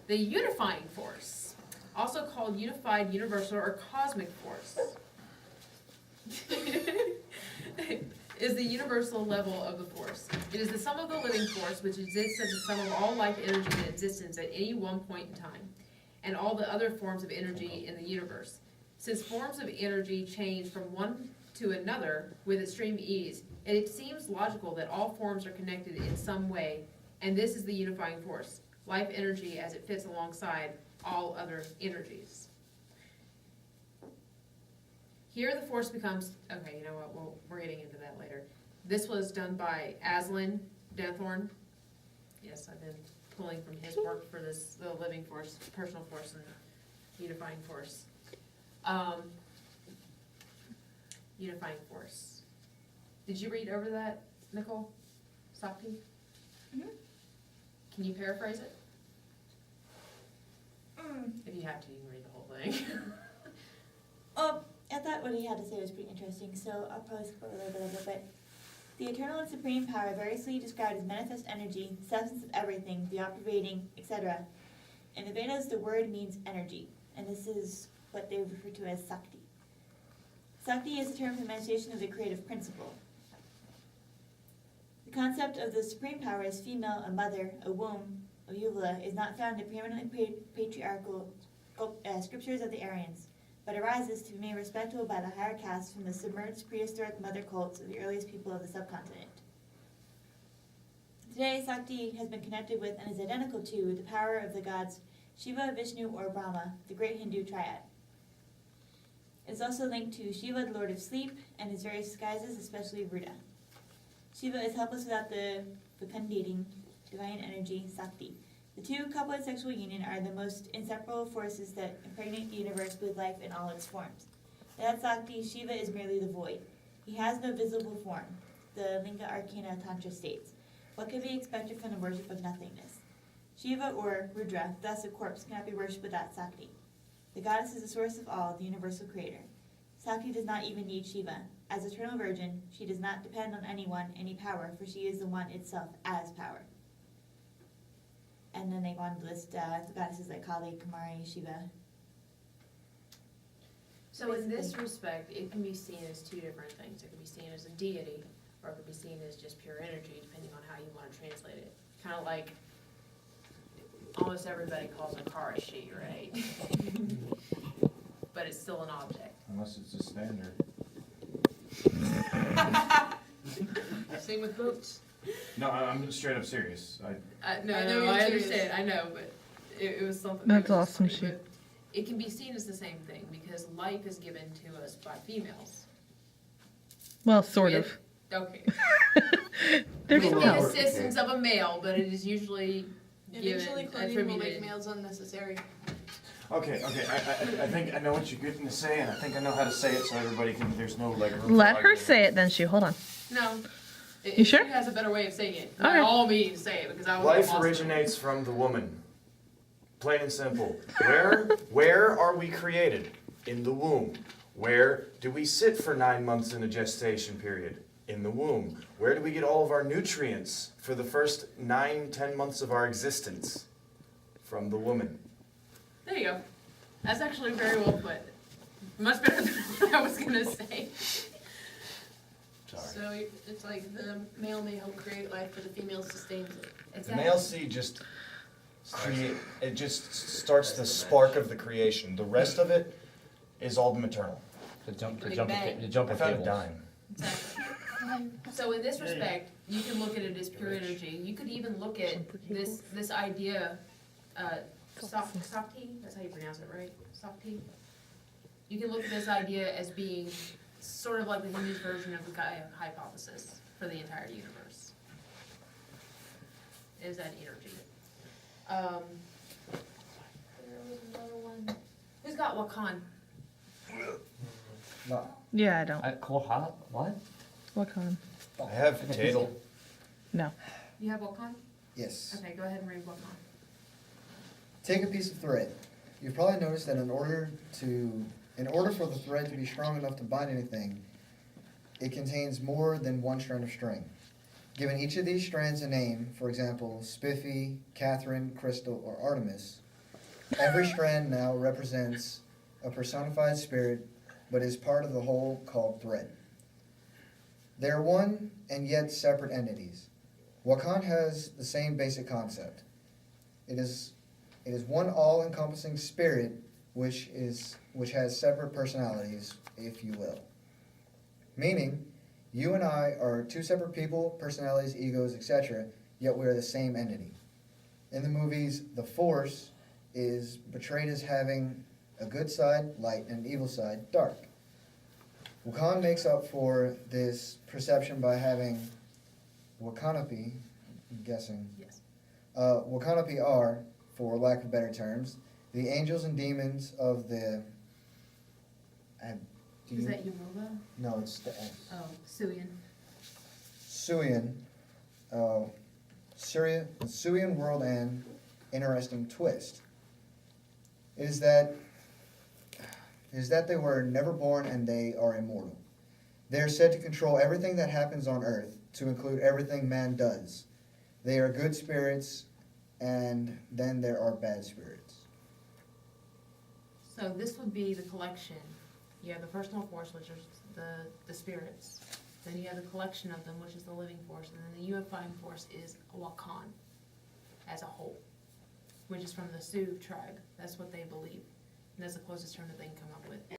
The unifying force, also called unified, universal, or cosmic force, is the universal level of the force. It is the sum of the living force, which exists as the sum of all life energy in existence at any one point in time, and all the other forms of energy in the universe. Since forms of energy change from one to another with extreme ease, it seems logical that all forms are connected in some way, and this is the unifying force, life energy as it fits alongside all other energies. Here the force becomes, okay, you know what, we're getting into that later. This was done by Aslan Danthorn. Yes, I've been pulling from his work for this, the living force, personal force, and unifying force. Unifying force. Did you read over that, Nicole? Sakti? Mm-hmm. Can you paraphrase it? If you have to, you can read the whole thing. Oh, I thought what he had to say was pretty interesting, so I'll probably skip over a little bit of it. But the eternal and supreme power, variously described as manifest energy, substance of everything, the all-pervading, etc. In the Vedas, the word means energy, and this is what they refer to as Sakti. Sakti is a term for the manifestation of the creative principle. The concept of the supreme power as female, a mother, a womb, a uvula, is not found in the preeminently patriarchal scriptures of the Aryans, but arises to be made respectable by the higher castes from the submerged prehistoric mother cults of the earliest people of the subcontinent. Today, Sakti has been connected with and is identical to the power of the gods Shiva, Vishnu, or Brahma, the great Hindu triad. It is also linked to Shiva, the lord of sleep, and his various disguises, especially Ruda. Shiva is helpless without the fecundating divine energy, Sakti. The two, coupled sexual union, are the most inseparable forces that impregnate the universe with life in all its forms. Without Sakti, Shiva is merely the void. He has no visible form, the Linga Arcana Tantra states. What can be expected from the worship of nothingness? Shiva, or Rudra, thus a corpse, cannot be worshipped without Sakti. The goddess is the source of all, the universal creator. Sakti does not even need Shiva. As eternal virgin, she does not depend on anyone, any power, for she is the one itself as power. And then they go on to list the goddesses like Kali, Kumari, Shiva. So in this respect, it can be seen as two different things. It can be seen as a deity, or it can be seen as just pure energy, depending on how you want to translate it. Kind of like almost everybody calls a car a she, right? But it's still an object. Unless it's a standard. Same with boats. No, I'm straight up serious. I know I you're understand. serious. I know, but it was something. That's that was awesome, funny, but it can be seen as the same thing because life is given to us by females. Well, sort of. Okay. There's With some the help. assistance of a male, but it is usually Eventually, given, clothing will make attributed. males unnecessary. Okay, I think I know what you're getting to say, and I think I know how to say it so everybody can, there's no like room for Let her argument. say it then, Hold on. No. You sure? She has a better way of saying it. Okay. By all means, say it because I was Life lost. originates from the woman. Plain and simple. Where are we created? In the womb. Where do we sit for 9 months in a gestation period? In the womb. Where do we get all of our nutrients for the first 9-10 months of our existence? From the woman. There you go. That's actually very well put. Much better than what I was gonna say. Sorry. So it's like the male may help create life, but the female sustains it. The male seed just it just starts the spark of the creation. The rest of it is all the maternal. Big bang. I found a dime. Exactly. So in this respect, you can look at it as pure energy. You could even look at this idea, Sakti, that's how you pronounce it, right? Sakti? You can look at this idea as being sort of like the Hindu's version of the Gaia hypothesis for the entire universe. Is that energy. There was another one. Who's got Wakan? No. Yeah, I don't. What? What kind? I have potato. No. You have Wakan? Yes. Okay, go ahead and read Wakan. Take a piece of thread. You've probably noticed that in order for the thread to be strong enough to bind anything, it contains more than one strand of string. Given each of these strands a name, for example, Spiffy, Catherine, Crystal, or Artemis, Every strand now represents a personified spirit, but is part of the whole called thread. They are one and yet separate entities. Wakan has the same basic concept. It is one all-encompassing spirit which has separate personalities, if you will. Meaning, you and I are two separate people, personalities, egos, etc., yet we are the same entity. In the movies, the Force is portrayed as having a good side, light, and an evil side, dark. Wakan makes up for this perception by having Wakanapi, I'm guessing. Yes. Wakanapi are, for lack of better terms, the angels and demons of the... Is that Yumova? No, it's the S. Oh, Suyan. Suyan, Suyan world and interesting twist is that they were never born and they are immortal. They are said to control everything that happens on earth, to include everything man does. They are good spirits, and then there are bad spirits. So this would be the collection. You have the personal force, which is the spirits. Then you have the collection of them, which is the living force. And then the unifying force is Wakan as a whole, which is from the Sioux tribe. That's what they believe. And that's the closest term that they can come up with.